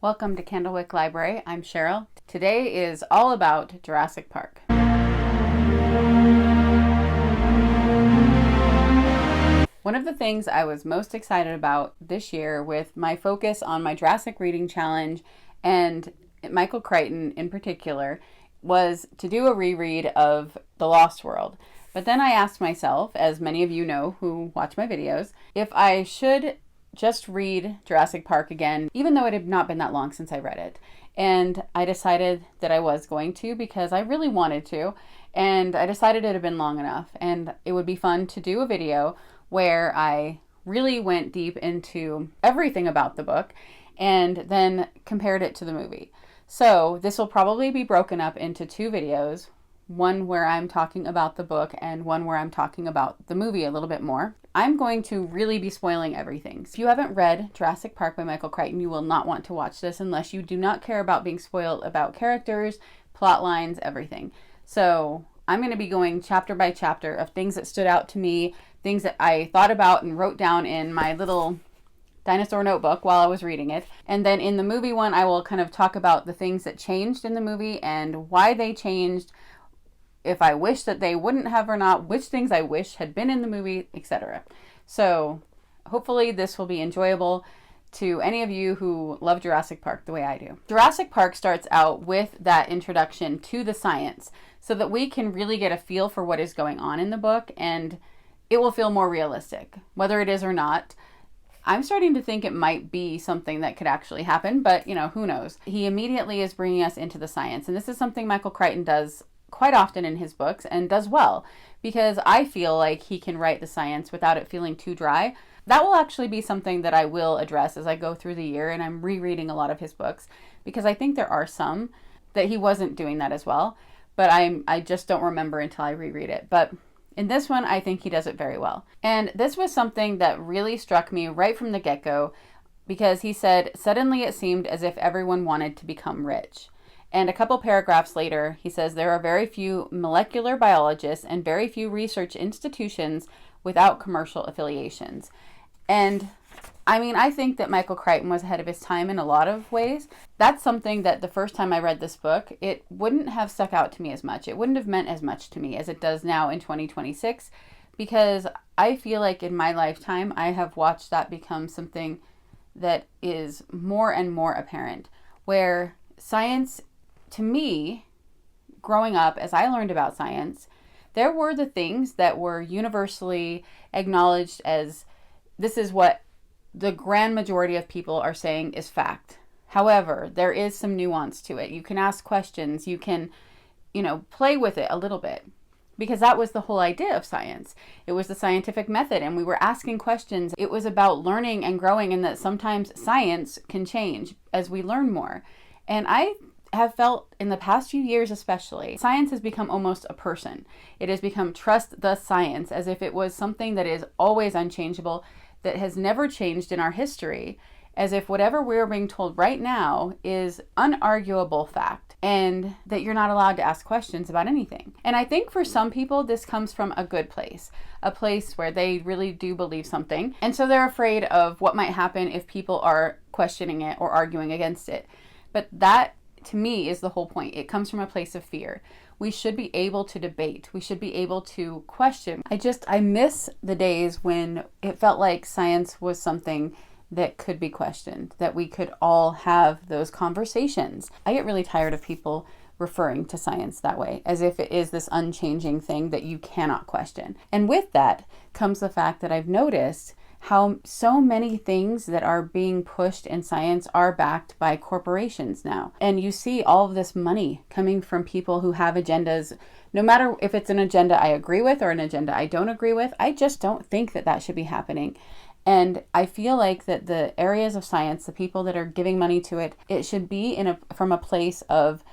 Welcome to Candlewick Library. I'm Cheryl. Today is all about Jurassic Park. One of the things I was most excited about this year with my focus on my Jurassic Reading Challenge and Michael Crichton in particular was to do a reread of The Lost World. But then I asked myself, as many of you know who watch my videos, if I should just read Jurassic Park again, even though it had not been that long since I read it. And I decided that I was going to because I really wanted to. And I decided it had been long enough. And it would be fun to do a video where I really went deep into everything about the book and then compared it to the movie. So this will probably be broken up into two videos. One where I'm talking about the book and one where I'm talking about the movie a little bit more. I'm going to really be spoiling everything. If you haven't read Jurassic Park by Michael Crichton, you will not want to watch this unless you do not care about being spoiled about characters, plot lines, everything. So I'm going to be going chapter by chapter of things that stood out to me, things that I thought about and wrote down in my little dinosaur notebook while I was reading it. And then in the movie one, I will kind of talk about the things that changed in the movie and why they changed, if I wish that they wouldn't have or not, which things I wish had been in the movie, etc. So hopefully this will be enjoyable to any of you who love Jurassic Park the way I do. Jurassic Park starts out with that introduction to the science so that we can really get a feel for what is going on in the book, and it will feel more realistic. Whether it is or not, I'm starting to think it might be something that could actually happen, but who knows. He immediately is bringing us into the science, and this is something Michael Crichton does quite often in his books and does well, because I feel like he can write the science without it feeling too dry. That will actually be something that I will address as I go through the year, and I'm rereading a lot of his books because I think there are some that he wasn't doing that as well, but I just don't remember until I reread it. But in this one, I think he does it very well. And this was something that really struck me right from the get-go, because he said, "Suddenly it seemed as if everyone wanted to become rich." And a couple paragraphs later, he says, "There are very few molecular biologists and very few research institutions without commercial affiliations." And I think that Michael Crichton was ahead of his time in a lot of ways. That's something that the first time I read this book, it wouldn't have stuck out to me as much. It wouldn't have meant as much to me as it does now in 2026, because I feel like in my lifetime, I have watched that become something that is more and more apparent, where science, to me, growing up, as I learned about science, there were the things that were universally acknowledged as this is what the grand majority of people are saying is fact. However, there is some nuance to it. You can ask questions. You can, play with it a little bit, because that was the whole idea of science. It was the scientific method, and we were asking questions. It was about learning and growing, and that sometimes science can change as we learn more. And I have felt in the past few years especially, science has become almost a person. It has become trust the science, as if it was something that is always unchangeable, that has never changed in our history, as if whatever we're being told right now is unarguable fact, and that you're not allowed to ask questions about anything. And I think for some people this comes from a good place, a place where they really do believe something, and so they're afraid of what might happen if people are questioning it or arguing against it. But that, to me, is the whole point. It comes from a place of fear. We should be able to debate. We should be able to question. I miss the days when it felt like science was something that could be questioned, that we could all have those conversations. I get really tired of people referring to science that way, as if it is this unchanging thing that you cannot question. And with that comes the fact that I've noticed how so many things that are being pushed in science are backed by corporations now. And you see all of this money coming from people who have agendas, no matter if it's an agenda I agree with or an agenda I don't agree with. I just don't think that that should be happening. And I feel like that the areas of science, the people that are giving money to it, it should be from a place of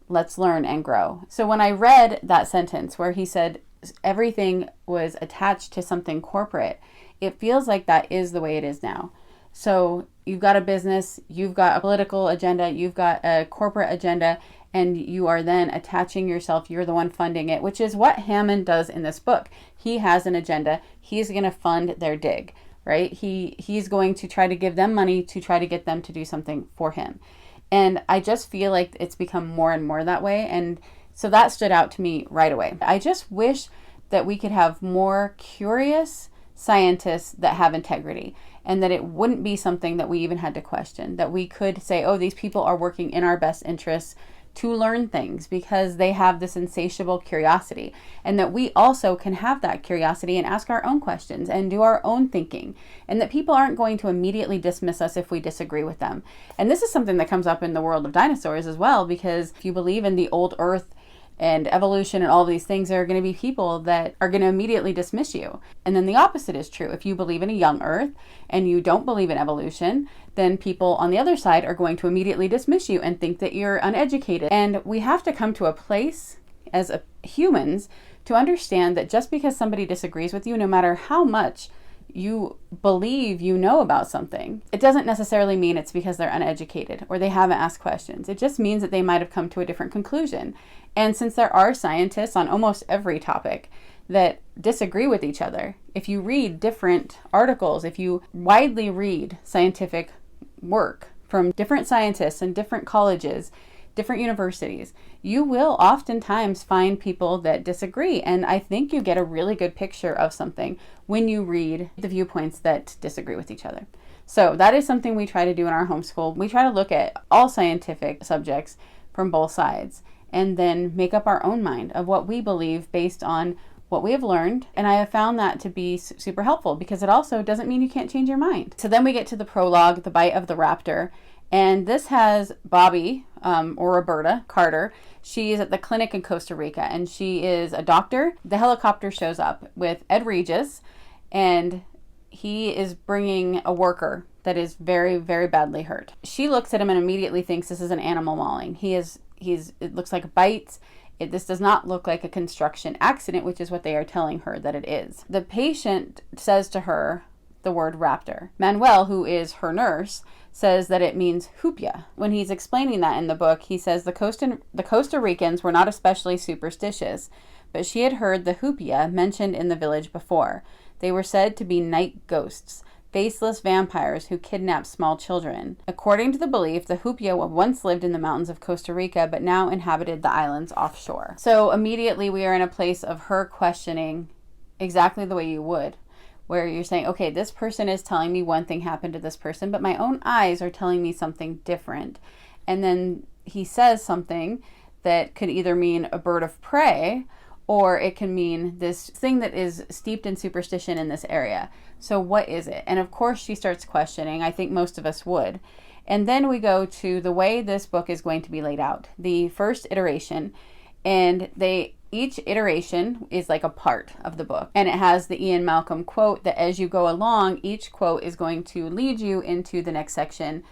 let's learn and grow. So when I read that sentence where he said everything was attached to something corporate, it feels like that is the way it is now. So you've got a business, you've got a political agenda, you've got a corporate agenda, and you are then attaching yourself, you're the one funding it, which is what Hammond does in this book. He has an agenda, he's going to fund their dig. right? He's going to try to give them money to try to get them to do something for him. And I just feel like it's become more and more that way. And so that stood out to me right away. I just wish that we could have more curious scientists that have integrity, and that it wouldn't be something that we even had to question, that we could say, oh, these people are working in our best interests to learn things because they have this insatiable curiosity, and that we also can have that curiosity and ask our own questions and do our own thinking, and that people aren't going to immediately dismiss us if we disagree with them. And this is something that comes up in the world of dinosaurs as well, because if you believe in the old Earth and evolution and all these things, there are going to be people that are going to immediately dismiss you. And then the opposite is true. If you believe in a young Earth and you don't believe in evolution, then people on the other side are going to immediately dismiss you and think that you're uneducated. And we have to come to a place as humans to understand that just because somebody disagrees with you, no matter how much you believe you know about something, it doesn't necessarily mean it's because they're uneducated or they haven't asked questions. It just means that they might have come to a different conclusion. And since there are scientists on almost every topic that disagree with each other, if you read different articles, if you widely read scientific work from different scientists and different colleges, different universities, you will oftentimes find people that disagree. And I think you get a really good picture of something when you read the viewpoints that disagree with each other. So that is something we try to do in our homeschool. We try to look at all scientific subjects from both sides and then make up our own mind of what we believe based on what we have learned. And I have found that to be super helpful, because it also doesn't mean you can't change your mind. So then we get to the prologue, The Bite of the Raptor. And this has Bobby, or Roberta Carter. She is at the clinic in Costa Rica, and she is a doctor. The helicopter shows up with Ed Regis, and he is bringing a worker that is very, very badly hurt. She looks at him and immediately thinks this is an animal mauling. It looks like bites. This does not look like a construction accident, which is what they are telling her that it is. The patient says to her the word raptor. Manuel, who is her nurse, says that it means hoopia. When he's explaining that in the book, he says the Costa Ricans were not especially superstitious, but she had heard the hoopia mentioned in the village before. They were said to be night ghosts, faceless vampires who kidnap small children. According to the belief, the hoopia once lived in the mountains of Costa Rica, but now inhabited the islands offshore. So immediately we are in a place of her questioning exactly the way you would, where you're saying, okay, this person is telling me one thing happened to this person, but my own eyes are telling me something different. And then he says something that could either mean a bird of prey, or it can mean this thing that is steeped in superstition in this area. So what is it? And of course she starts questioning. I think most of us would. And then we go to the way this book is going to be laid out. The first iteration, and each iteration is like a part of the book. And it has the Ian Malcolm quote that as you go along, each quote is going to lead you into the next section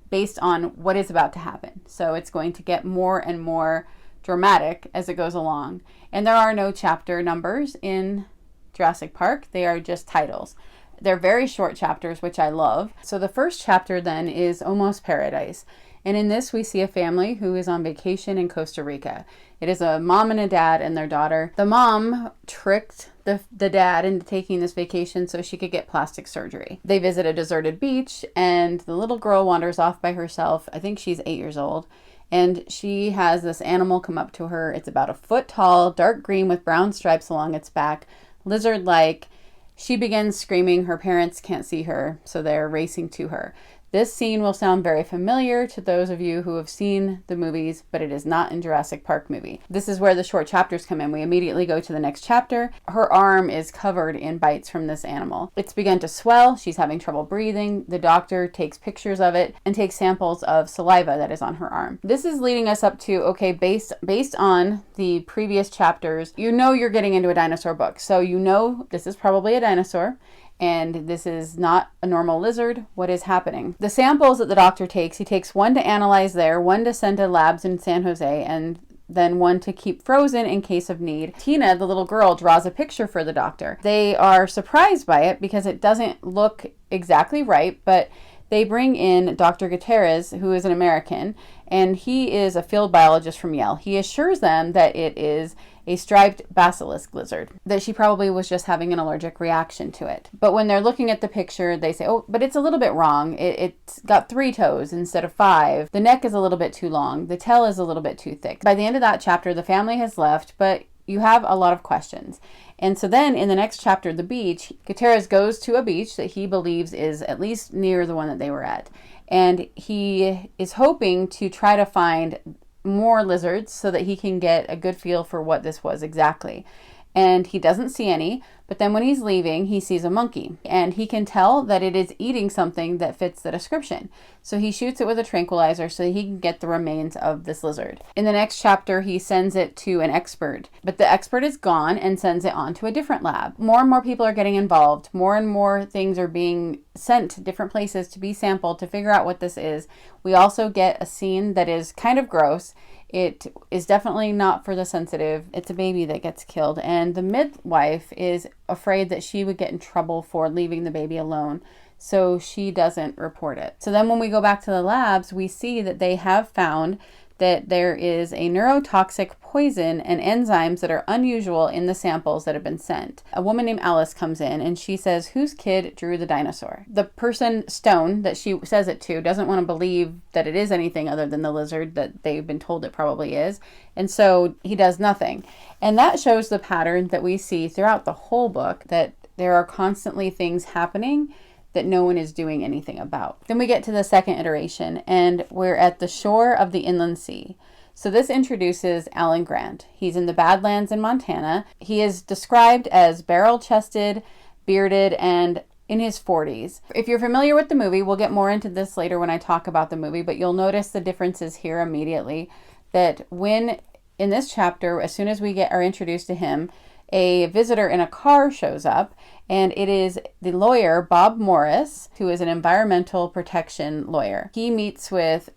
based on what is about to happen. So it's going to get more and more dramatic as it goes along. And there are no chapter numbers in Jurassic Park. They are just titles. They're very short chapters, which I love. So the first chapter then is Almost Paradise. And in this, we see a family who is on vacation in Costa Rica. It is a mom and a dad and their daughter. The mom tricked the dad into taking this vacation so she could get plastic surgery. They visit a deserted beach, and the little girl wanders off by herself. I think she's 8 years old. And she has this animal come up to her. It's about a foot tall, dark green with brown stripes along its back, lizard-like. She begins screaming. Her parents can't see her, so they're racing to her. This scene will sound very familiar to those of you who have seen the movies, but it is not in Jurassic Park movie. This is where the short chapters come in. We immediately go to the next chapter. Her arm is covered in bites from this animal. It's begun to swell. She's having trouble breathing. The doctor takes pictures of it and takes samples of saliva that is on her arm. This is leading us up to, okay, based on the previous chapters, you know you're getting into a dinosaur book. So you know this is probably a dinosaur. And this is not a normal lizard. What is happening? The samples that the doctor takes, he takes one to analyze there, one to send to labs in San Jose, and then one to keep frozen in case of need. Tina, the little girl, draws a picture for the doctor. They are surprised by it because it doesn't look exactly right, but they bring in Dr. Gutierrez, who is an American, and he is a field biologist from Yale. He assures them that it is a striped basilisk lizard, that she probably was just having an allergic reaction to it. But when they're looking at the picture, they say, oh, but it's a little bit wrong. It's got 3 toes instead of 5. The neck is a little bit too long. The tail is a little bit too thick. By the end of that chapter, the family has left, but you have a lot of questions. And so then in the next chapter, the beach, Gutierrez goes to a beach that he believes is at least near the one that they were at. And he is hoping to try to find more lizards so that he can get a good feel for what this was exactly. And he doesn't see any, but then when he's leaving, he sees a monkey, and he can tell that it is eating something that fits the description. So he shoots it with a tranquilizer so he can get the remains of this lizard. In the next chapter, he sends it to an expert, but the expert is gone and sends it on to a different lab. More and more people are getting involved. More and more things are being sent to different places to be sampled to figure out what this is. We also get a scene that is kind of gross. It is definitely not for the sensitive. It's a baby that gets killed, and the midwife is afraid that she would get in trouble for leaving the baby alone, so she doesn't report it. So then when we go back to the labs, we see that they have found that there is a neurotoxic poison and enzymes that are unusual in the samples that have been sent. A woman named Alice comes in and she says, whose kid drew the dinosaur? The person, Stone, that she says it to, doesn't want to believe that it is anything other than the lizard that they've been told it probably is. And so he does nothing. And that shows the pattern that we see throughout the whole book, that there are constantly things happening that no one is doing anything about. Then we get to the second iteration, and we're at the shore of the inland sea. So this introduces Alan Grant. He's in the Badlands in Montana. He is described as barrel-chested, bearded, and in his 40s. If you're familiar with the movie, we'll get more into this later when I talk about the movie, but you'll notice the differences here immediately. That when, in this chapter, as soon as we are introduced to him, a visitor in a car shows up, and it is the lawyer, Bob Morris, who is an environmental protection lawyer. He meets with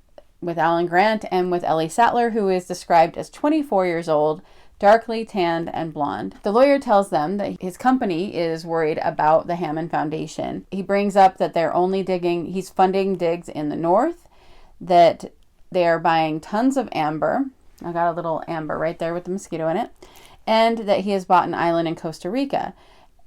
Alan Grant and with Ellie Sattler, who is described as 24 years old, darkly tanned and blonde. The lawyer tells them that his company is worried about the Hammond Foundation. He brings up that he's funding digs in the north, that they are buying tons of amber. I got a little amber right there with the mosquito in it. And that he has bought an island in Costa Rica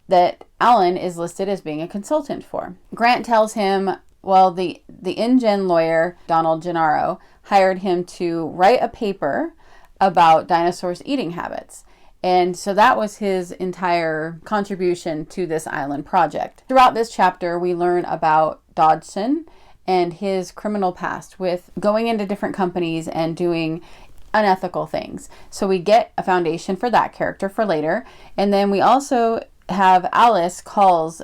that Alan is listed as being a consultant for. Grant tells him, well, the InGen lawyer, Donald Gennaro, hired him to write a paper about dinosaurs' eating habits. And so that was his entire contribution to this island project. Throughout this chapter, we learn about Dodgson and his criminal past with going into different companies and doing unethical things. So we get a foundation for that character for later. And then we also have Alice calls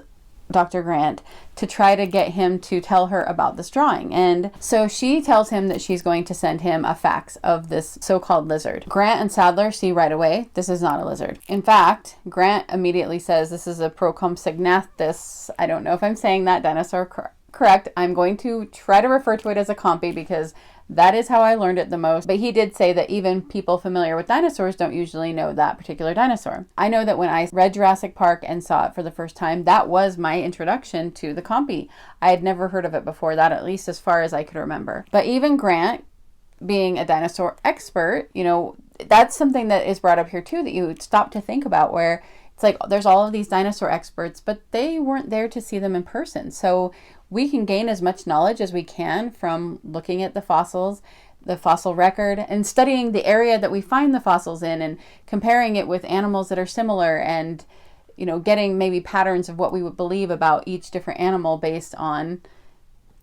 Dr. Grant to try to get him to tell her about this drawing. And so she tells him that she's going to send him a fax of this so-called lizard. Grant and Sadler see right away, this is not a lizard. In fact, Grant immediately says this is a Procompsognathus. I don't know if I'm saying that dinosaur correct. I'm going to try to refer to it as a compy because that is how I learned it the most. But he did say that even people familiar with dinosaurs don't usually know that particular dinosaur. I know that when I read Jurassic Park and saw it for the first time, that was my introduction to the compy. I had never heard of it before that, at least as far as I could remember. But even Grant, being a dinosaur expert, that's something that is brought up here too, that you stop to think about, where it's like there's all of these dinosaur experts, but they weren't there to see them in person. So we can gain as much knowledge as we can from looking at the fossils, the fossil record, and studying the area that we find the fossils in and comparing it with animals that are similar and, getting maybe patterns of what we would believe about each different animal based on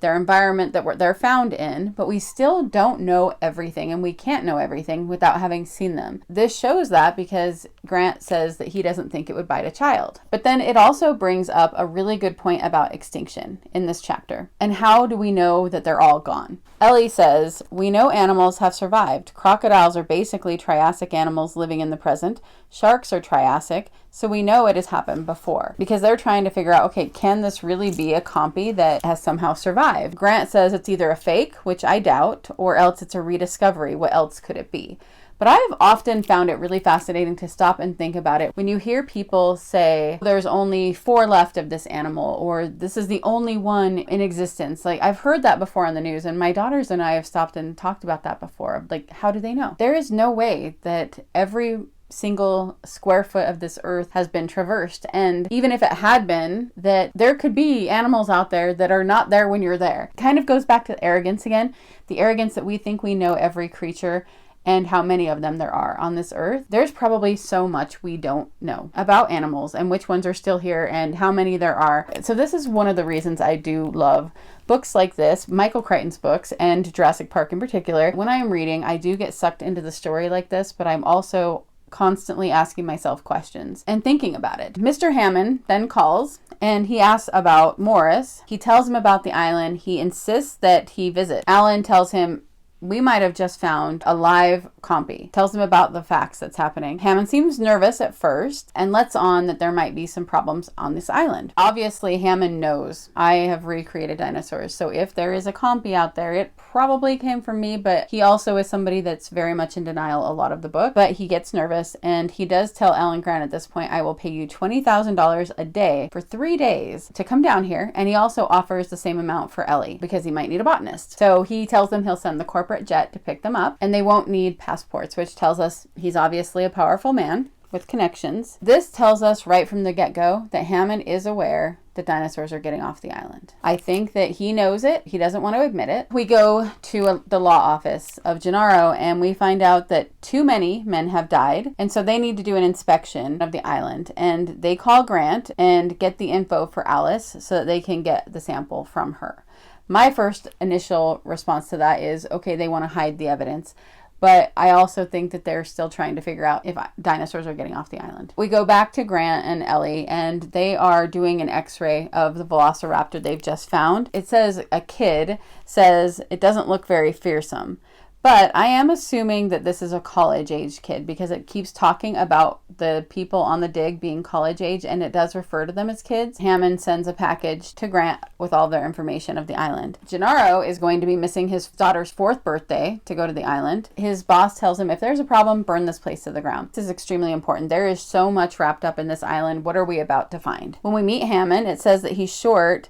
their environment that they're found in. But we still don't know everything, and we can't know everything without having seen them. This shows that because Grant says that he doesn't think it would bite a child. But then it also brings up a really good point about extinction in this chapter. And how do we know that they're all gone? Ellie says, we know animals have survived. Crocodiles are basically Triassic animals living in the present. Sharks are Triassic, so we know it has happened before. Because they're trying to figure out, okay, can this really be a compy that has somehow survived? Grant says it's either a fake, which I doubt, or else it's a rediscovery. What else could it be? But I've often found it really fascinating to stop and think about it. When you hear people say, there's only 4 left of this animal, or this is the only one in existence. Like, I've heard that before on the news, and my daughters and I have stopped and talked about that before. Like, how do they know? There is no way that every single square foot of this earth has been traversed. And even if it had been, that there could be animals out there that are not there when you're there. It kind of goes back to arrogance again. The arrogance that we think we know every creature and how many of them there are on this earth. There's probably so much we don't know about animals and which ones are still here and how many there are. So this is one of the reasons I do love books like this, Michael Crichton's books, and Jurassic Park in particular. When I am reading, I do get sucked into the story like this, but I'm also constantly asking myself questions and thinking about it. Mr. Hammond then calls and he asks about Morris. He tells him about the island. He insists that he visit. Alan tells him, we might have just found a live compy. Tells him about the facts that's happening. Hammond seems nervous at first and lets on that there might be some problems on this island. Obviously, Hammond knows I have recreated dinosaurs. So if there is a compy out there, it probably came from me, but he also is somebody that's very much in denial a lot of the book. But he gets nervous and he does tell Alan Grant at this point, I will pay you $20,000 a day for 3 days to come down here. And he also offers the same amount for Ellie because he might need a botanist. So he tells them he'll send the corporate jet to pick them up and they won't need passports, which tells us he's obviously a powerful man with connections. This tells us right from the get-go that Hammond is aware that dinosaurs are getting off the island. I think that he knows it. He doesn't want to admit it. We go to the law office of Gennaro and we find out that too many men have died. And so they need to do an inspection of the island. And they call Grant and get the info for Alice so that they can get the sample from her. My first initial response to that is, okay, they want to hide the evidence. But I also think that they're still trying to figure out if dinosaurs are getting off the island. We go back to Grant and Ellie, and they are doing an x-ray of the velociraptor they've just found. It says, a kid says, it doesn't look very fearsome. But I am assuming that this is a college-age kid because it keeps talking about the people on the dig being college-age, and it does refer to them as kids. Hammond sends a package to Grant with all their information of the island. Gennaro is going to be missing his daughter's 4th birthday to go to the island. His boss tells him, if there's a problem, burn this place to the ground. This is extremely important. There is so much wrapped up in this island. What are we about to find? When we meet Hammond, it says that he's short,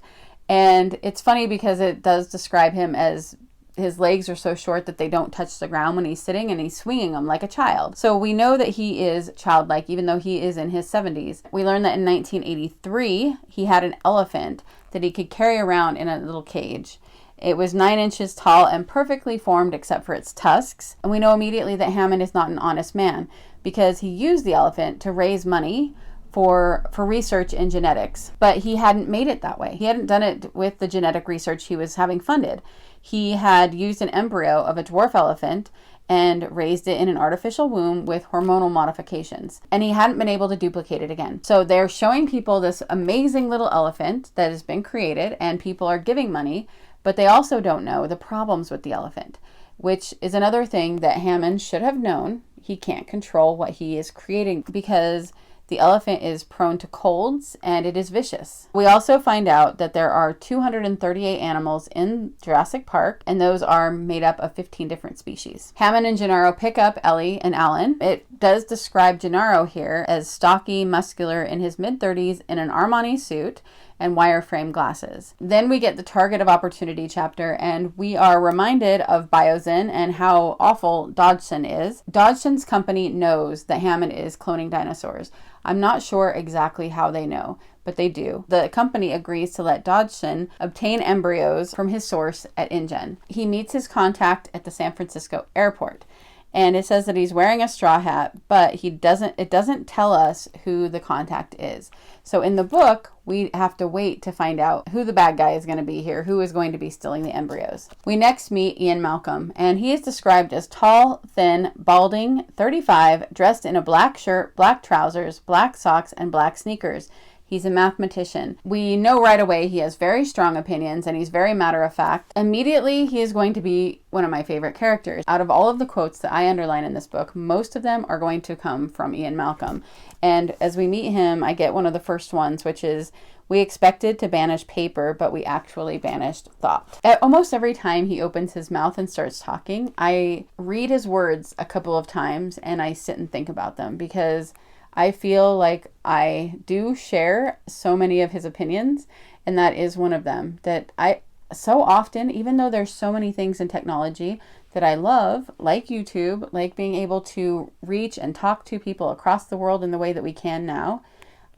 and it's funny because it does describe him as his legs are so short that they don't touch the ground when he's sitting, and he's swinging them like a child. So we know that he is childlike, even though he is in his 70s. We learned that in 1983, he had an elephant that he could carry around in a little cage. It was 9 inches tall and perfectly formed except for its tusks. And we know immediately that Hammond is not an honest man because he used the elephant to raise money for research in genetics. But he hadn't made it that way. He hadn't done it with the genetic research he was having funded. He had used an embryo of a dwarf elephant and raised it in an artificial womb with hormonal modifications. And he hadn't been able to duplicate it again. So they're showing people this amazing little elephant that has been created and people are giving money, but they also don't know the problems with the elephant, which is another thing that Hammond should have known. He can't control what he is creating because the elephant is prone to colds and it is vicious. We also find out that there are 238 animals in Jurassic Park, and those are made up of 15 different species. Hammond and Gennaro pick up Ellie and Alan. It does describe Gennaro here as stocky, muscular, in his mid-30s in an Armani suit and wireframe glasses. Then we get the target of opportunity chapter, and we are reminded of Biozin and how awful Dodgson is. Dodgson's company knows that Hammond is cloning dinosaurs. I'm not sure exactly how they know, but they do. The company agrees to let Dodgson obtain embryos from his source at InGen. He meets his contact at the San Francisco airport. And it says that he's wearing a straw hat, but it doesn't tell us who the contact is. So in the book, we have to wait to find out who the bad guy is going to be here, who is going to be stealing the embryos. We next meet Ian Malcolm, and he is described as tall, thin, balding, 35, dressed in a black shirt, black trousers, black socks, and black sneakers. He's a mathematician. We know right away he has very strong opinions and he's very matter of fact. Immediately, he is going to be one of my favorite characters. Out of all of the quotes that I underline in this book, most of them are going to come from Ian Malcolm. And as we meet him, I get one of the first ones, which is, "We expected to banish paper, but we actually banished thought." Almost every time he opens his mouth and starts talking, I read his words a couple of times and I sit and think about them, because I feel like I do share so many of his opinions, and that is one of them. That I so often, even though there's so many things in technology that I love, like YouTube, like being able to reach and talk to people across the world in the way that we can now,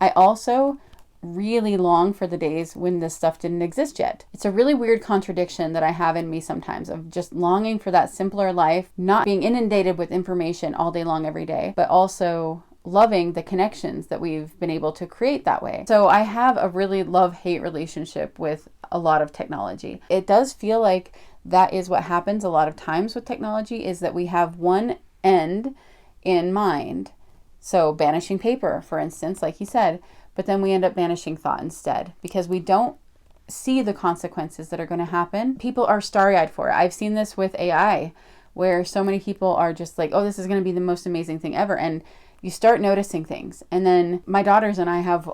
I also really long for the days when this stuff didn't exist yet. It's a really weird contradiction that I have in me sometimes, of just longing for that simpler life, not being inundated with information all day long every day, but also loving the connections that we've been able to create that way. So I have a really love-hate relationship with a lot of technology. It does feel like that is what happens a lot of times with technology, is that we have one end in mind. So banishing paper, for instance, like he said, but then we end up banishing thought instead, because we don't see the consequences that are going to happen. People are starry-eyed for it. I've seen this with AI, where so many people are just like, oh, this is going to be the most amazing thing ever. And you start noticing things. And then my daughters and I have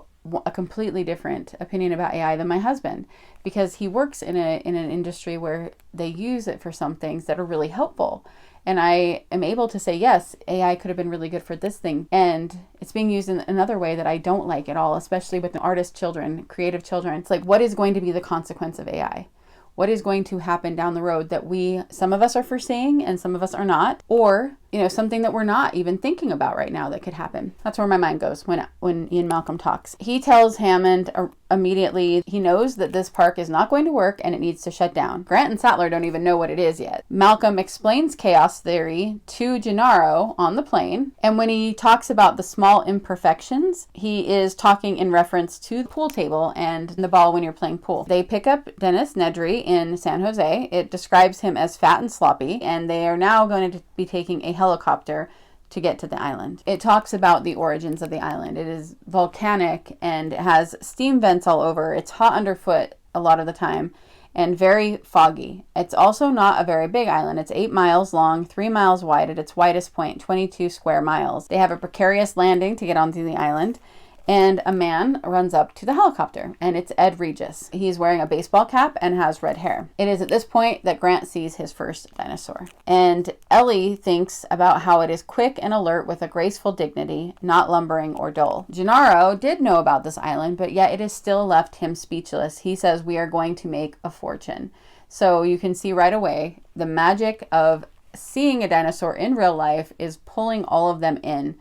a completely different opinion about AI than my husband, because he works in an industry where they use it for some things that are really helpful. And I am able to say, yes, AI could have been really good for this thing. And it's being used in another way that I don't like at all, especially with the artist children, creative children. It's like, what is going to be the consequence of AI? What is going to happen down the road that some of us are foreseeing and some of us are not? Or, something that we're not even thinking about right now that could happen. That's where my mind goes when Ian Malcolm talks. He tells Hammond immediately he knows that this park is not going to work and it needs to shut down. Grant and Sattler don't even know what it is yet. Malcolm explains chaos theory to Gennaro on the plane, and when he talks about the small imperfections, he is talking in reference to the pool table and the ball when you're playing pool. They pick up Dennis Nedry in San Jose. It describes him as fat and sloppy, and they are now going to be taking a helicopter to get to the island. It talks about the origins of the island. It is volcanic and it has steam vents all over. It's hot underfoot a lot of the time and very foggy. It's also not a very big island. It's 8 miles long, 3 miles wide at its widest point, 22 square miles. They have a precarious landing to get onto the island, and a man runs up to the helicopter, and it's Ed Regis. He's wearing a baseball cap and has red hair. It is at this point that Grant sees his first dinosaur. And Ellie thinks about how it is quick and alert with a graceful dignity, not lumbering or dull. Gennaro did know about this island, but yet it has still left him speechless. He says, "We are going to make a fortune." So you can see right away the magic of seeing a dinosaur in real life is pulling all of them in.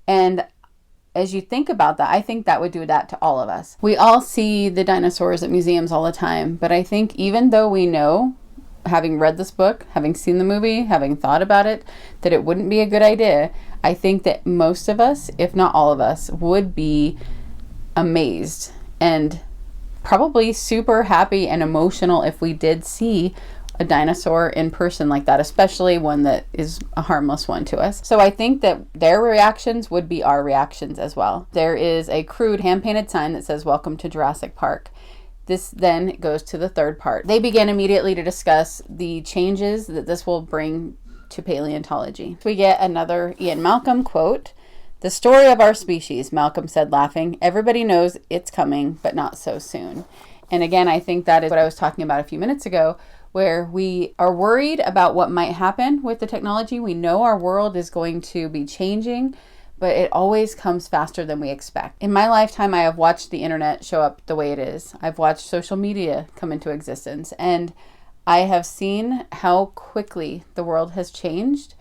And as you think about that, I think that would do that to all of us. We all see the dinosaurs at museums all the time, but I think even though we know, having read this book, having seen the movie, having thought about it, that it wouldn't be a good idea, I think that most of us, if not all of us, would be amazed and probably super happy and emotional if we did see a dinosaur in person like that, especially one that is a harmless one to us. So I think that their reactions would be our reactions as well. There is a crude hand-painted sign that says, "Welcome to Jurassic Park." This then goes to the third part. They begin immediately to discuss the changes that this will bring to paleontology. We get another Ian Malcolm quote. "The story of our species," Malcolm said, laughing. "Everybody knows it's coming, but not so soon." And again, I think that is what I was talking about a few minutes ago, where we are worried about what might happen with the technology. We know our world is going to be changing, but it always comes faster than we expect. In my lifetime, I have watched the internet show up the way it is. I've watched social media come into existence, and I have seen how quickly the world has changed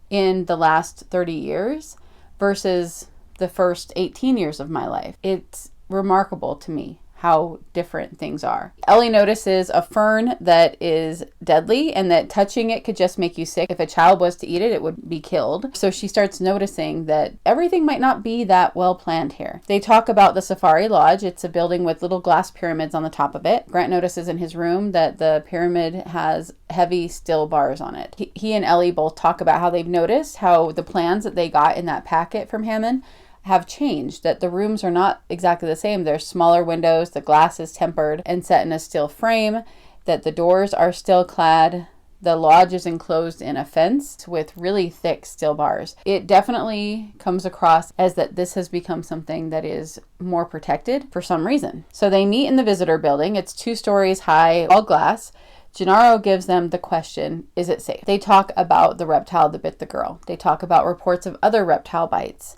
in the last 30 years versus the first 18 years of my life. It's remarkable to me how different things are. Ellie notices a fern that is deadly and that touching it could just make you sick. If a child was to eat it, it would be killed. So she starts noticing that everything might not be that well planned here. They talk about the Safari Lodge. It's a building with little glass pyramids on the top of it. Grant notices in his room that the pyramid has heavy steel bars on it. He and Ellie both talk about how they've noticed how the plans that they got in that packet from Hammond have changed, that the rooms are not exactly the same. There's smaller windows, the glass is tempered and set in a steel frame, that the doors are steel clad. The lodge is enclosed in a fence with really thick steel bars. It definitely comes across as that this has become something that is more protected for some reason. So they meet in the visitor building. It's 2 stories high, all glass. Gennaro gives them the question, is it safe? They talk about the reptile that bit the girl. They talk about reports of other reptile bites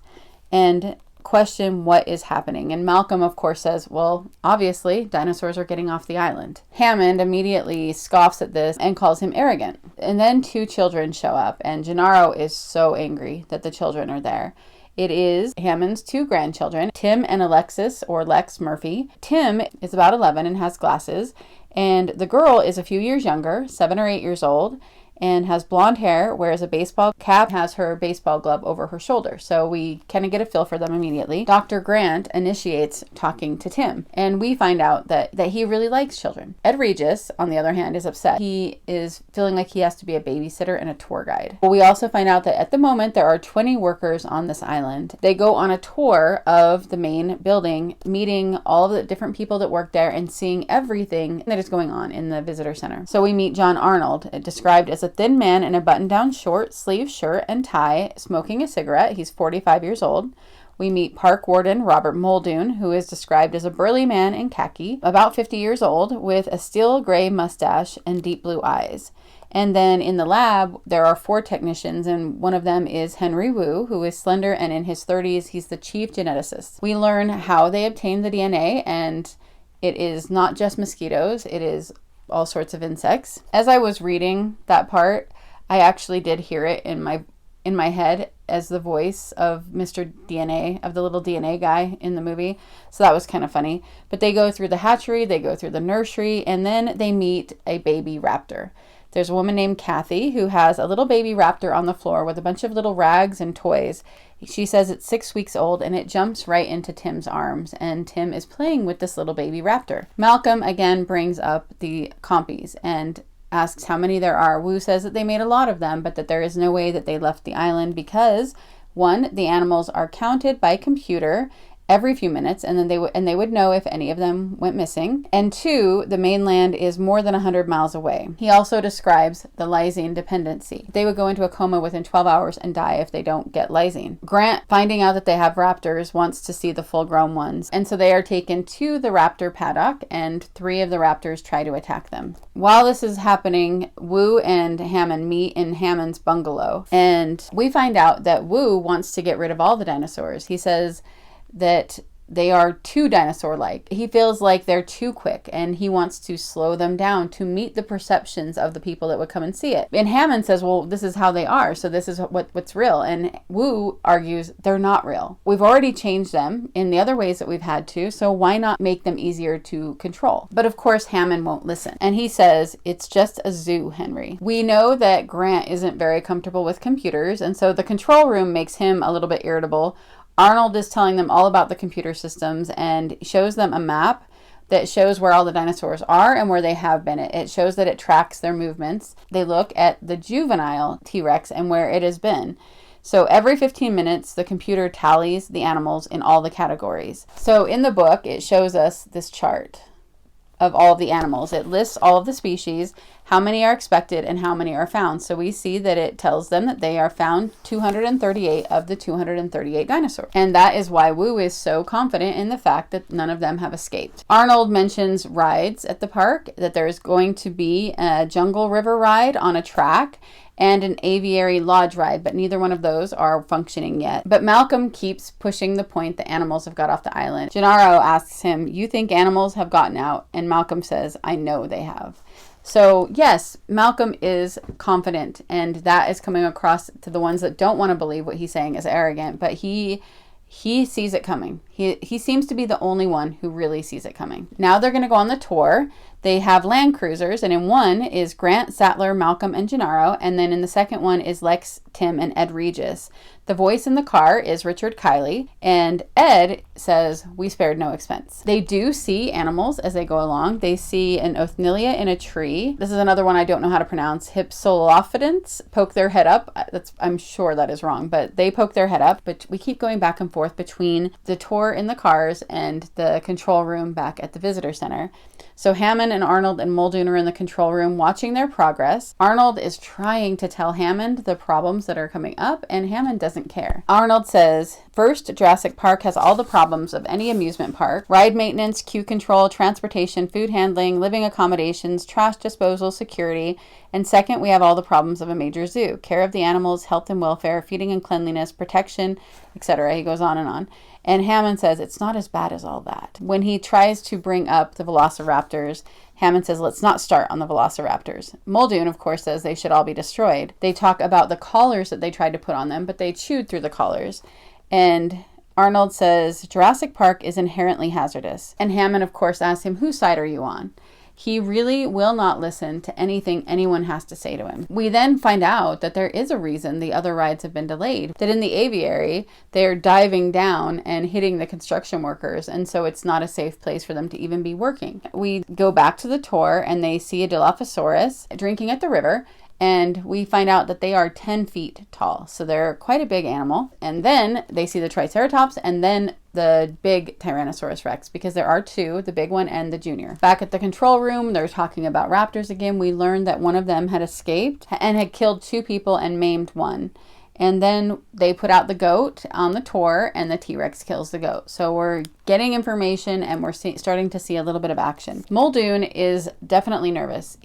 and question what is happening. And Malcolm, of course, says, well, obviously, dinosaurs are getting off the island. Hammond immediately scoffs at this and calls him arrogant. And then 2 children show up, and Gennaro is so angry that the children are there. It is Hammond's 2 grandchildren, Tim and Alexis, or Lex Murphy. Tim is about 11 and has glasses, and the girl is a few years younger, 7 or 8 years old, and has blonde hair, wears a baseball cap, has her baseball glove over her shoulder. So we kind of get a feel for them immediately. Dr. Grant initiates talking to Tim, and we find out that he really likes children. Ed Regis, on the other hand, is upset. He is feeling like he has to be a babysitter and a tour guide. But we also find out that at the moment there are 20 workers on this island. They go on a tour of the main building, meeting all of the different people that work there and seeing everything that is going on in the visitor center. So we meet John Arnold, described as a thin man in a button-down short sleeve shirt and tie, smoking a cigarette. He's 45 years old. We meet Park Warden Robert Muldoon, who is described as a burly man in khaki, about 50 years old, with a steel gray mustache and deep blue eyes. And then in the lab, there are 4 technicians, and one of them is Henry Wu, who is slender and in his 30s. He's the chief geneticist. We learn how they obtained the DNA, and it is not just mosquitoes. It is all sorts of insects. As I was reading that part, I actually did hear it in my head as the voice of Mr. DNA, of the little DNA guy in the movie. So that was kind of funny. But they go through the hatchery, they go through the nursery, and then they meet a baby raptor. There's a woman named Kathy who has a little baby raptor on the floor with a bunch of little rags and toys. She says it's 6 weeks old, and it jumps right into Tim's arms, and Tim is playing with this little baby raptor. Malcolm again brings up the compies and asks how many there are. Wu says that they made a lot of them, but that there is no way that they left the island because, 1, the animals are counted by computer every few minutes, and then they would know if any of them went missing. And 2, the mainland is more than 100 miles away. He also describes the lysine dependency. They would go into a coma within 12 hours and die if they don't get lysine. Grant, finding out that they have raptors, wants to see the full-grown ones, and so they are taken to the raptor paddock, and 3 of the raptors try to attack them. While this is happening, Wu and Hammond meet in Hammond's bungalow, and we find out that Wu wants to get rid of all the dinosaurs. He says that they are too dinosaur-like. He feels like they're too quick, and he wants to slow them down to meet the perceptions of the people that would come and see it. And Hammond says, well, this is how they are, so this is what's real. And Wu argues they're not real. We've already changed them in the other ways that we've had to, so why not make them easier to control? But of course, Hammond won't listen. And he says, it's just a zoo, Henry. We know that Grant isn't very comfortable with computers, and so the control room makes him a little bit irritable. Arnold is telling them all about the computer systems and shows them a map that shows where all the dinosaurs are and where they have been. It shows that it tracks their movements. They look at the juvenile T-Rex and where it has been. So every 15 minutes, the computer tallies the animals in all the categories. So in the book, it shows us this chart of all of the animals. It lists all of the species, how many are expected, and how many are found. So we see that it tells them that they are found 238 of the 238 dinosaurs. And that is why Wu is so confident in the fact that none of them have escaped. Arnold mentions rides at the park, that there is going to be a jungle river ride on a track and an aviary lodge ride, but neither one of those are functioning yet. But Malcolm keeps pushing the point that animals have got off the island. Gennaro asks him, you think animals have gotten out? And Malcolm says, I know they have. So yes, Malcolm is confident, and that is coming across to the ones that don't want to believe what he's saying as arrogant, but he sees it coming. He seems to be the only one who really sees it coming. Now they're going to go on the tour. They have Land Cruisers, and in one is Grant, Sattler, Malcolm, and Gennaro, and then in the second one is Lex, Tim, and Ed Regis. The voice in the car is Richard Kiley, and Ed says, "We spared no expense." They do see animals as they go along. They see an Othnilia in a tree. This is another one I don't know how to pronounce. Hypsilophodonts poke their head up. I'm sure that is wrong, but they poke their head up. But we keep going back and forth between the tour in the cars and the control room back at the visitor center. So Hammond and Arnold and Muldoon are in the control room watching their progress. Arnold is trying to tell Hammond the problems that are coming up, and Hammond doesn't care. Arnold says, first, Jurassic Park has all the problems of any amusement park: ride maintenance, queue control, transportation, food handling, living accommodations, trash disposal, security. And second, we have all the problems of a major zoo: care of the animals, health and welfare, feeding and cleanliness, protection, etc. He goes on and on. And Hammond says it's not as bad as all that. When he tries to bring up the velociraptors, Hammond says, let's not start on the velociraptors. Muldoon, of course, says they should all be destroyed. They talk about the collars that they tried to put on them, but they chewed through the collars. And Arnold says Jurassic Park is inherently hazardous. And Hammond, of course, asks him, whose side are you on? He really will not listen to anything anyone has to say to him. We then find out that there is a reason the other rides have been delayed. That in the aviary, they're diving down and hitting the construction workers, and so it's not a safe place for them to even be working. We go back to the tour, and they see a Dilophosaurus drinking at the river, and we find out that they are 10 feet tall. So they're quite a big animal. And then they see the Triceratops and then the big Tyrannosaurus Rex, because there are two, the big one and the junior. Back at the control room, they're talking about raptors again. We learned that one of them had escaped and had killed 2 people and maimed 1. And then they put out the goat on the tour, and the T-Rex kills the goat. So we're getting information, and we're starting to see a little bit of action. Muldoon is definitely nervous.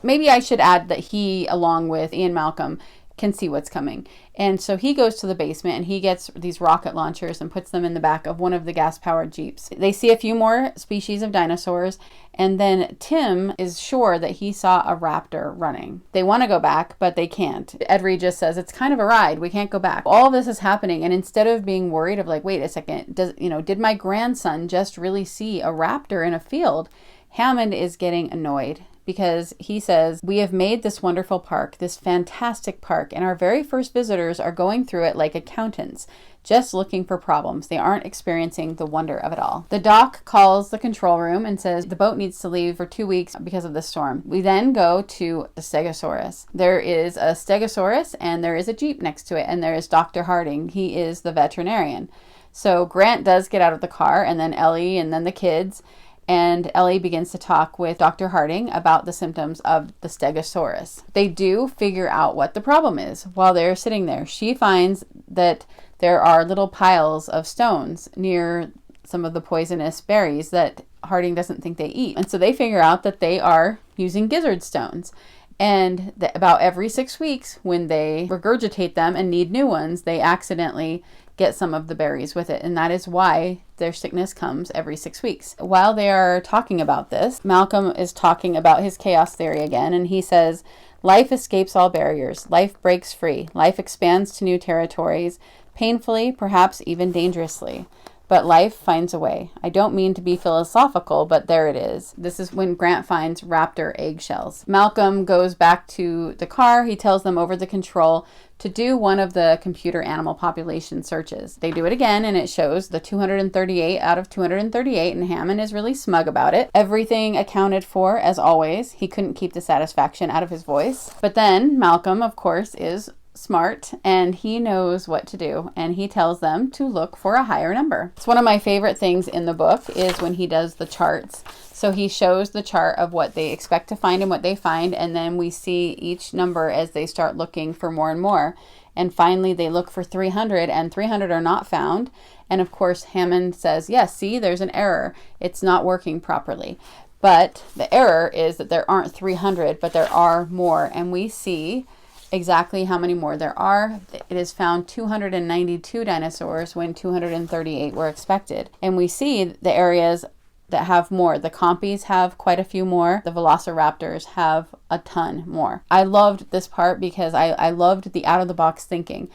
Maybe I should add that he, along with Ian Malcolm, can see what's coming. And so he goes to the basement, and he gets these rocket launchers and puts them in the back of one of the gas-powered Jeeps. They see a few more species of dinosaurs, and then Tim is sure that he saw a raptor running. They want to go back, but they can't. Ed Regis says, it's kind of a ride. We can't go back. All of this is happening, and instead of being worried of like, wait a second, did my grandson just really see a raptor in a field? Hammond is getting annoyed, because he says, we have made this wonderful park, this fantastic park, and our very first visitors are going through it like accountants, just looking for problems. They aren't experiencing the wonder of it all. The doc calls the control room and says the boat needs to leave for 2 weeks because of the storm. We then go to the Stegosaurus. There is a Stegosaurus, and there is a Jeep next to it, and there is Dr. Harding. He is the veterinarian. So Grant does get out of the car, and then Ellie, and then the kids, and Ellie begins to talk with Dr. Harding about the symptoms of the Stegosaurus. They do figure out what the problem is while they're sitting there. She finds that there are little piles of stones near some of the poisonous berries that Harding doesn't think they eat. And so they figure out that they are using gizzard stones. And that about every 6 weeks, when they regurgitate them and need new ones, they accidentally get some of the berries with it. And that is why their sickness comes every 6 weeks. While they are talking about this, Malcolm is talking about his chaos theory again. And he says, life escapes all barriers. Life breaks free. Life expands to new territories, painfully, perhaps even dangerously. But life finds a way. I don't mean to be philosophical, but there it is. This is when Grant finds raptor eggshells. Malcolm goes back to the car. He tells them over the control to do one of the computer animal population searches. They do it again, and it shows the 238 out of 238, and Hammond is really smug about it. Everything accounted for, as always. He couldn't keep the satisfaction out of his voice. But then Malcolm, of course, is smart, and he knows what to do, and he tells them to look for a higher number. It's one of my favorite things in the book is when he does the charts. So he shows the chart of what they expect to find and what they find, and then we see each number as they start looking for more and more. And finally they look for 300, and 300 are not found. And of course Hammond says, yes, see, there's an error. It's not working properly. But the error is that there aren't 300, but there are more, and we see exactly how many more there are. It is found 292 dinosaurs when 238 were expected. And we see the areas that have more. The compies have quite a few more. The velociraptors have a ton more. I loved this part because I loved the out-of-the-box thinking.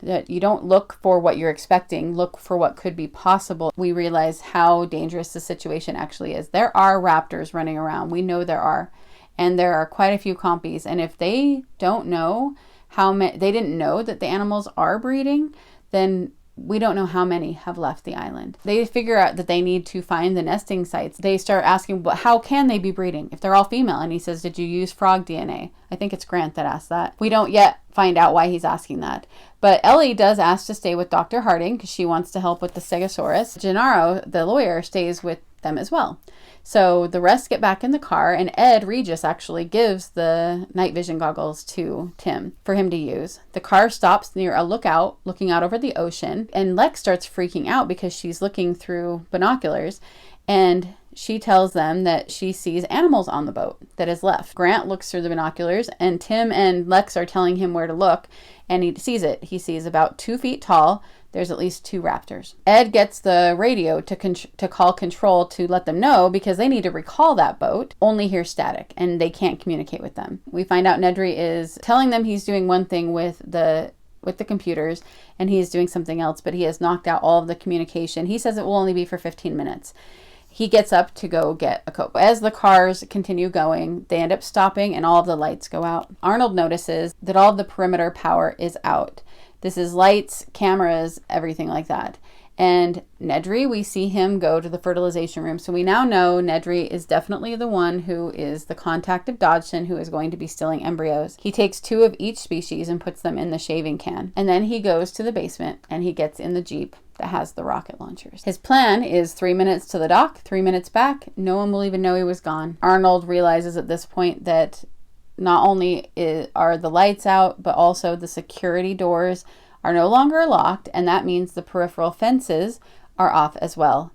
that you don't look for what you're expecting, look for what could be possible. We realize how dangerous the situation actually is. There are raptors running around. We know there are. And there are quite a few compies. And if they don't know how many, they didn't know that the animals are breeding, then we don't know how many have left the island. They figure out that they need to find the nesting sites. They start asking, well, how can they be breeding if they're all female? And he says, did you use frog DNA? I think it's Grant that asked that. We don't yet find out why he's asking that. But Ellie does ask to stay with Dr. Harding because she wants to help with the Stegosaurus. Gennaro, the lawyer, stays with them as well. So the rest get back in the car, and Ed Regis actually gives the night vision goggles to Tim for him to use. The car stops near a lookout, looking out over the ocean, and Lex starts freaking out because she's looking through binoculars, and she tells them that she sees animals on the boat that is left. Grant looks through the binoculars, and Tim and Lex are telling him where to look, and he sees it. He sees about 2 feet tall. There's at least 2 raptors. Ed gets the radio to call control to let them know because they need to recall that boat, only hear static, and they can't communicate with them. We find out Nedry is telling them he's doing one thing with the computers and he's doing something else, but he has knocked out all of the communication. He says it will only be for 15 minutes. He gets up to go get a Coke. As the cars continue going, they end up stopping and all of the lights go out. Arnold notices that all of the perimeter power is out. This is lights, cameras, everything like that. And Nedry, we see him go to the fertilization room. So we now know Nedry is definitely the one who is the contact of Dodgson who is going to be stealing embryos. He takes 2 of each species and puts them in the shaving can. And then he goes to the basement and he gets in the Jeep that has the rocket launchers. His plan is 3 minutes to the dock, 3 minutes back. No one will even know he was gone. Arnold realizes at this point that not only are the lights out, but also the security doors are no longer locked, and that means the peripheral fences are off as well.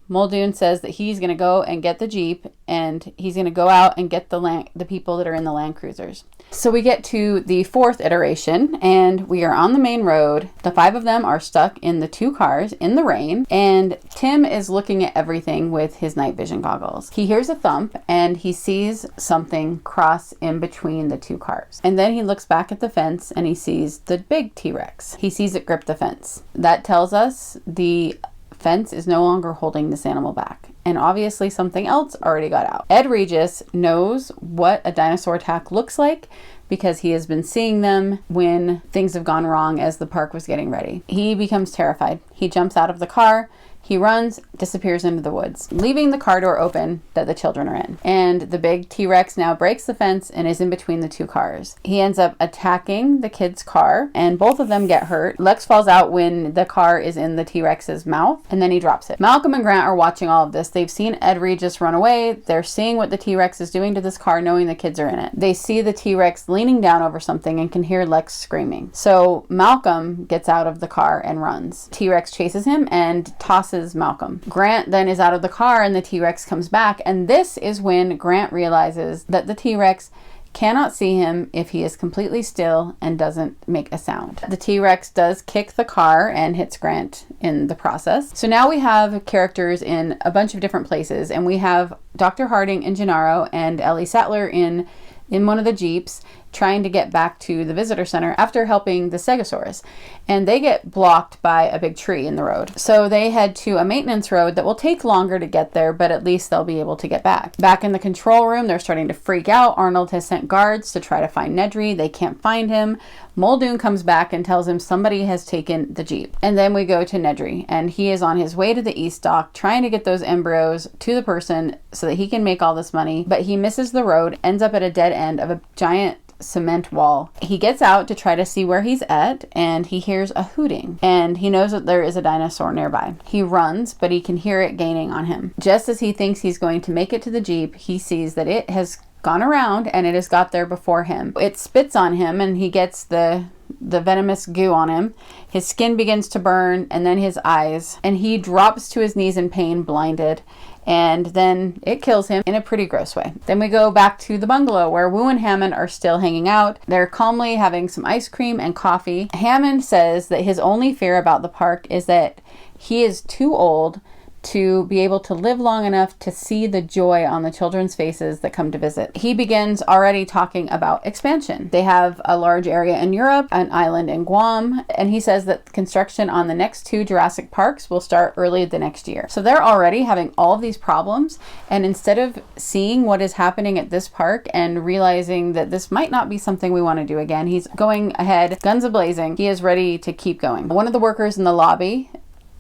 Muldoon says that he's going to go and get the Jeep, and he's going to go out and get the people that are in the Land Cruisers. So we get to the 4th iteration, and we are on the main road. The 5 of them are stuck in the 2 cars in the rain, and Tim is looking at everything with his night vision goggles. He hears a thump, and he sees something cross in between the 2 cars. And then he looks back at the fence, and he sees the big T-Rex. He sees it grip the fence. That tells us the fence is no longer holding this animal back. And obviously something else already got out. Ed Regis knows what a dinosaur attack looks like because he has been seeing them when things have gone wrong as the park was getting ready. He becomes terrified. He jumps out of the car. He runs, disappears into the woods, leaving the car door open that the children are in. And the big T-Rex now breaks the fence and is in between the 2 cars. He ends up attacking the kid's car, and both of them get hurt. Lex falls out when the car is in the T-Rex's mouth, and then he drops it. Malcolm and Grant are watching all of this. They've seen Ed Regis run away. They're seeing what the T-Rex is doing to this car, knowing the kids are in it. They see the T-Rex leaning down over something and can hear Lex screaming. So Malcolm gets out of the car and runs. T-Rex chases him and tosses Malcolm. Grant then is out of the car and the T-Rex comes back, and this is when Grant realizes that the T-Rex cannot see him if he is completely still and doesn't make a sound. The T-Rex does kick the car and hits Grant in the process. So now we have characters in a bunch of different places, and we have Dr. Harding and Gennaro and Ellie Sattler in one of the Jeeps trying to get back to the visitor center after helping the Stegosaurus, and they get blocked by a big tree in the road. So they head to a maintenance road that will take longer to get there, but at least they'll be able to get back. Back in the control room, they're starting to freak out. Arnold has sent guards to try to find Nedry. They can't find him. Muldoon comes back and tells him somebody has taken the Jeep. And then we go to Nedry, and he is on his way to the East Dock trying to get those embryos to the person so that he can make all this money, but he misses the road, ends up at a dead end of a giant cement wall. He gets out to try to see where he's at, and he hears a hooting, and he knows that there is a dinosaur nearby. He runs, but he can hear it gaining on him. Just as he thinks he's going to make it to the Jeep, he sees that it has gone around and it has got there before him. It spits on him, and he gets the venomous goo on him. His skin begins to burn, and then his eyes, and he drops to his knees in pain, blinded. And then it kills him in a pretty gross way. Then we go back to the bungalow where Wu and Hammond are still hanging out. They're calmly having some ice cream and coffee. Hammond says that his only fear about the park is that he is too old to be able to live long enough to see the joy on the children's faces that come to visit. He begins already talking about expansion. They have a large area in Europe, an island in Guam, and he says that construction on the next 2 Jurassic Parks will start early the next year. So they're already having all of these problems, and instead of seeing what is happening at this park and realizing that this might not be something we want to do again, he's going ahead, guns a-blazing. He is ready to keep going. One of the workers in the lobby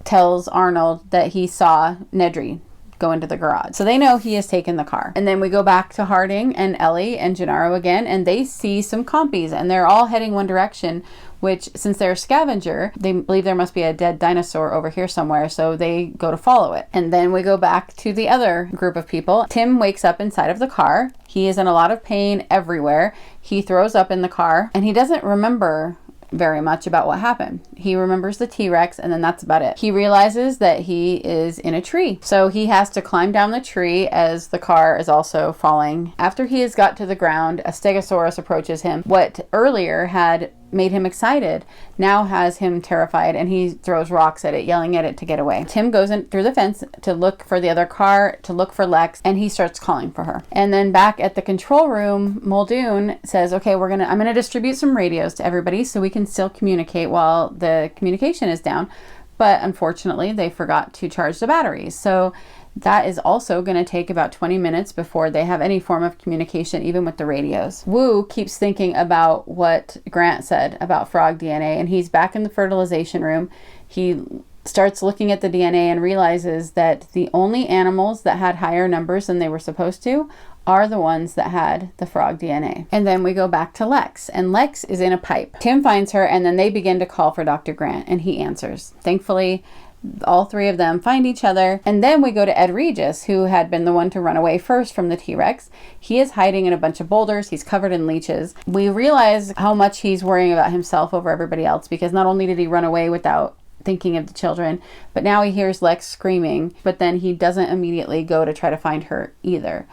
tells Arnold that he saw Nedry go into the garage. So they know he has taken the car. And then we go back to Harding and Ellie and Gennaro again, and they see some compies, and they're all heading one direction, which, since they're a scavenger, they believe there must be a dead dinosaur over here somewhere, so they go to follow it. And then we go back to the other group of people. Tim wakes up inside of the car. He is in a lot of pain everywhere. He throws up in the car, and he doesn't remember very much about what happened. He remembers the T-Rex, and then that's about it. He realizes that he is in a tree, so he has to climb down the tree as the car is also falling. After he has got to the ground, a Stegosaurus approaches him. What earlier had made him excited now has him terrified, and he throws rocks at it, yelling at it to get away. Tim goes in through the fence to look for the other car, to look for Lex, and he starts calling for her. And then back at the control room, Muldoon says, okay, I'm gonna distribute some radios to everybody so we can still communicate while the communication is down. But unfortunately, they forgot to charge the batteries. So that is also going to take about 20 minutes before they have any form of communication, even with the radios. Wu keeps thinking about what Grant said about frog DNA, and he's back in the fertilization room. He starts looking at the DNA and realizes that the only animals that had higher numbers than they were supposed to are the ones that had the frog DNA. And then we go back to Lex, and Lex is in a pipe. Tim finds her, and then they begin to call for Dr. Grant, and he answers. Thankfully, all 3 of them find each other. And then we go to Ed Regis, who had been the one to run away first from the T-Rex. He is hiding in a bunch of boulders. He's covered in leeches. We realize how much he's worrying about himself over everybody else, because not only did he run away without thinking of the children, but now he hears Lex screaming, but then he doesn't immediately go to try to find her either.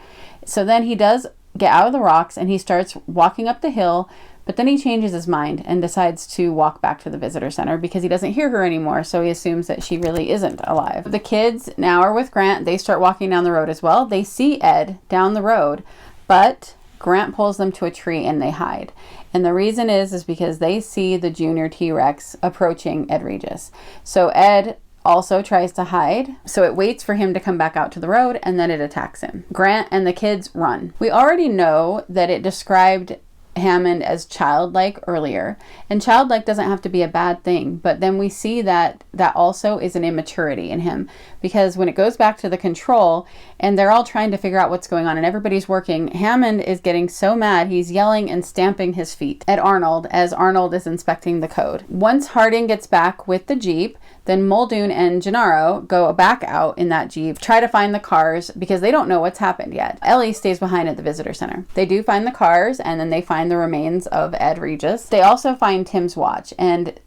So then he does get out of the rocks, and he starts walking up the hill. But then he changes his mind and decides to walk back to the visitor center because he doesn't hear her anymore, so he assumes that she really isn't alive. The kids now are with Grant. They start walking down the road as well. They see Ed down the road, but Grant pulls them to a tree and they hide. And the reason is because they see the junior T-Rex approaching Ed Regis. So Ed also tries to hide, so it waits for him to come back out to the road, and then it attacks him. Grant and the kids run. We already know that it described Hammond as childlike earlier, and childlike doesn't have to be a bad thing, but then we see that also is an immaturity in him, because when it goes back to the control and they're all trying to figure out what's going on and everybody's working, Hammond is getting so mad he's yelling and stamping his feet at Arnold as Arnold is inspecting the code. Once Harding gets back with the Jeep, then Muldoon and Gennaro go back out in that Jeep, try to find the cars because they don't know what's happened yet. Ellie stays behind at the visitor center. They do find the cars, and then they find the remains of Ed Regis. They also find Tim's watch, and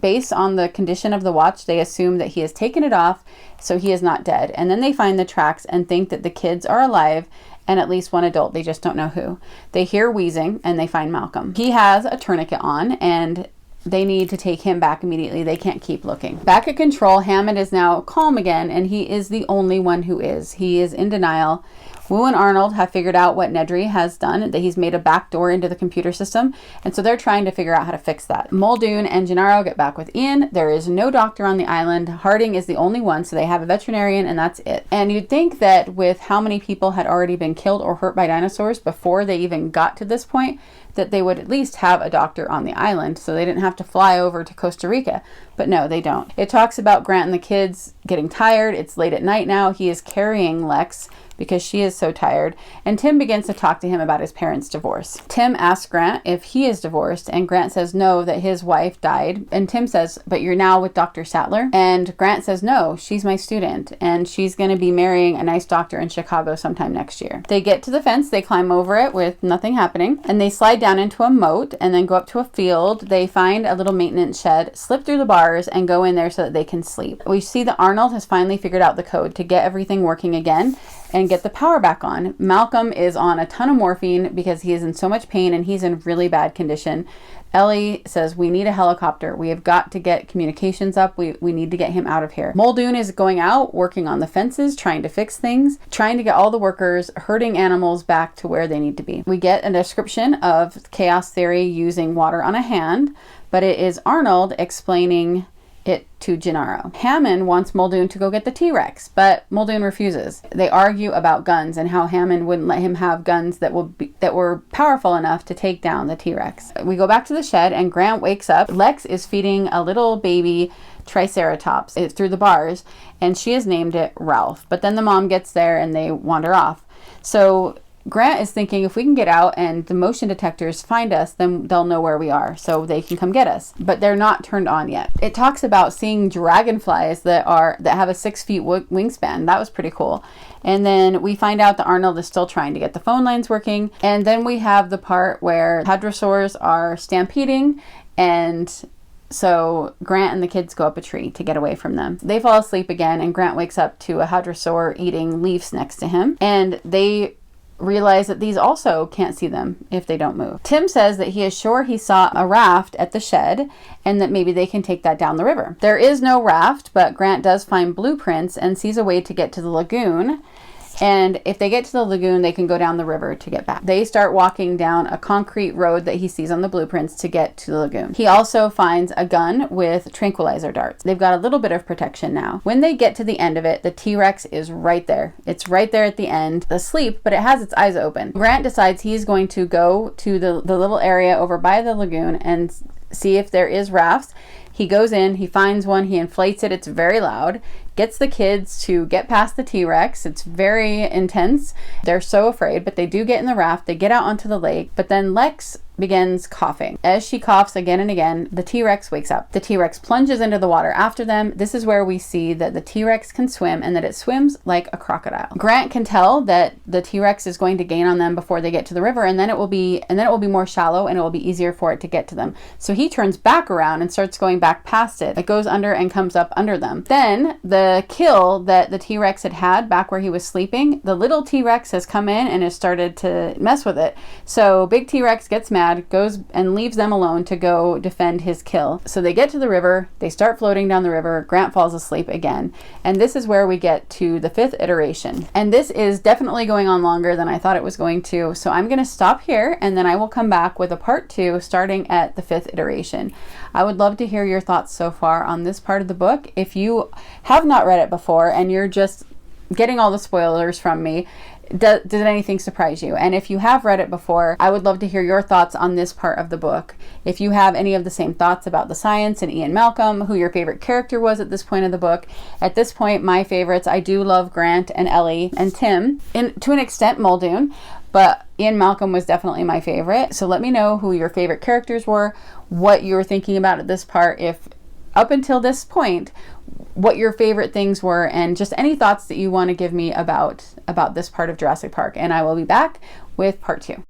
based on the condition of the watch, they assume that he has taken it off, so he is not dead. And then they find the tracks and think that the kids are alive, and at least one adult. They just don't know who. They hear wheezing, and they find Malcolm. He has a tourniquet on, and they need to take him back immediately. They can't keep looking. Back at control, Hammond is now calm again, and he is the only one who is. He is in denial. Wu and Arnold have figured out what Nedry has done, that he's made a back door into the computer system, and so they're trying to figure out how to fix that. Muldoon and Gennaro get back with Ian. There is no doctor on the island. Harding is the only one, so they have a veterinarian, and that's it. And you'd think that with how many people had already been killed or hurt by dinosaurs before they even got to this point, that they would at least have a doctor on the island so they didn't have to fly over to Costa Rica. But no, they don't. It talks about Grant and the kids getting tired. It's late at night now. He is carrying Lex because she is so tired, and Tim begins to talk to him about his parents' divorce. Tim asks Grant if he is divorced, and Grant says no, that his wife died, and Tim says, but you're now with Dr. Sattler? And Grant says no, she's my student, and she's going to be marrying a nice doctor in Chicago sometime next year. They get to the fence, they climb over it with nothing happening, and they slide down into a moat and then go up to a field. They find a little maintenance shed, slip through the bars, and go in there so that they can sleep. We see that Arnold has finally figured out the code to get everything working again, and get the power back on. Malcolm is on a ton of morphine because he is in so much pain and he's in really bad condition. Ellie says, we need a helicopter. We have got to get communications up. We need to get him out of here. Muldoon is going out, working on the fences, trying to fix things, trying to get all the workers, herding animals back to where they need to be. We get a description of chaos theory using water on a hand, but it is Arnold explaining it to Gennaro. Hammond wants Muldoon to go get the T-Rex, but Muldoon refuses. They argue about guns and how Hammond wouldn't let him have guns that were powerful enough to take down the T-Rex. We go back to the shed and Grant wakes up. Lex is feeding a little baby Triceratops through the bars, and she has named it Ralph. But then the mom gets there and they wander off. So Grant is thinking, if we can get out and the motion detectors find us, then they'll know where we are, so they can come get us. But they're not turned on yet. It talks about seeing dragonflies that have a 6 feet wingspan. That was pretty cool. And then we find out that Arnold is still trying to get the phone lines working. And then we have the part where hadrosaurs are stampeding, and so Grant and the kids go up a tree to get away from them. They fall asleep again, and Grant wakes up to a hadrosaur eating leaves next to him. And they realize that these also can't see them if they don't move. Tim says that he is sure he saw a raft at the shed and that maybe they can take that down the river. There is no raft, but Grant does find blueprints and sees a way to get to the lagoon. And if they get to the lagoon, they can go down the river to get back. They start walking down a concrete road that he sees on the blueprints to get to the lagoon. He also finds a gun with tranquilizer darts. They've got a little bit of protection now. When they get to the end of it, the T-Rex is right there. It's right there at the end, asleep, but it has its eyes open. Grant decides he's going to go to the little area over by the lagoon and see if there is rafts. He goes in, he finds one, he inflates it, it's very loud, gets the kids to get past the T-Rex. It's very intense. They're so afraid, but they do get in the raft, they get out onto the lake, but then Lex begins coughing. As she coughs again and again, the T-Rex wakes up. The T-Rex plunges into the water after them. This is where we see that the T-Rex can swim and that it swims like a crocodile. Grant can tell that the T-Rex is going to gain on them before they get to the river, and then it will be more shallow and it will be easier for it to get to them. So he turns back around and starts going back past it. It goes under and comes up under them. Then the kill that the T-Rex had back where he was sleeping, the little T-Rex has come in and has started to mess with it. So big T-Rex gets mad, goes and leaves them alone to go defend his kill. So they get to the river, they start floating down the river, Grant falls asleep again, and this is where we get to the 5th iteration. And this is definitely going on longer than I thought it was going to, so I'm going to stop here and then I will come back with a part 2 starting at the 5th iteration. I would love to hear your thoughts so far on this part of the book. If you have not read it before and you're just getting all the spoilers from me, did anything surprise you? And if you have read it before, I would love to hear your thoughts on this part of the book. If you have any of the same thoughts about the science and Ian Malcolm, who your favorite character was at this point of the book. At this point, my favorites, I do love Grant and Ellie and Tim, and to an extent Muldoon, but Ian Malcolm was definitely my favorite. So let me know who your favorite characters were, what you were thinking about at this part, if up until this point, what your favorite things were, and just any thoughts that you want to give me about this part of Jurassic Park. And I will be back with part 2.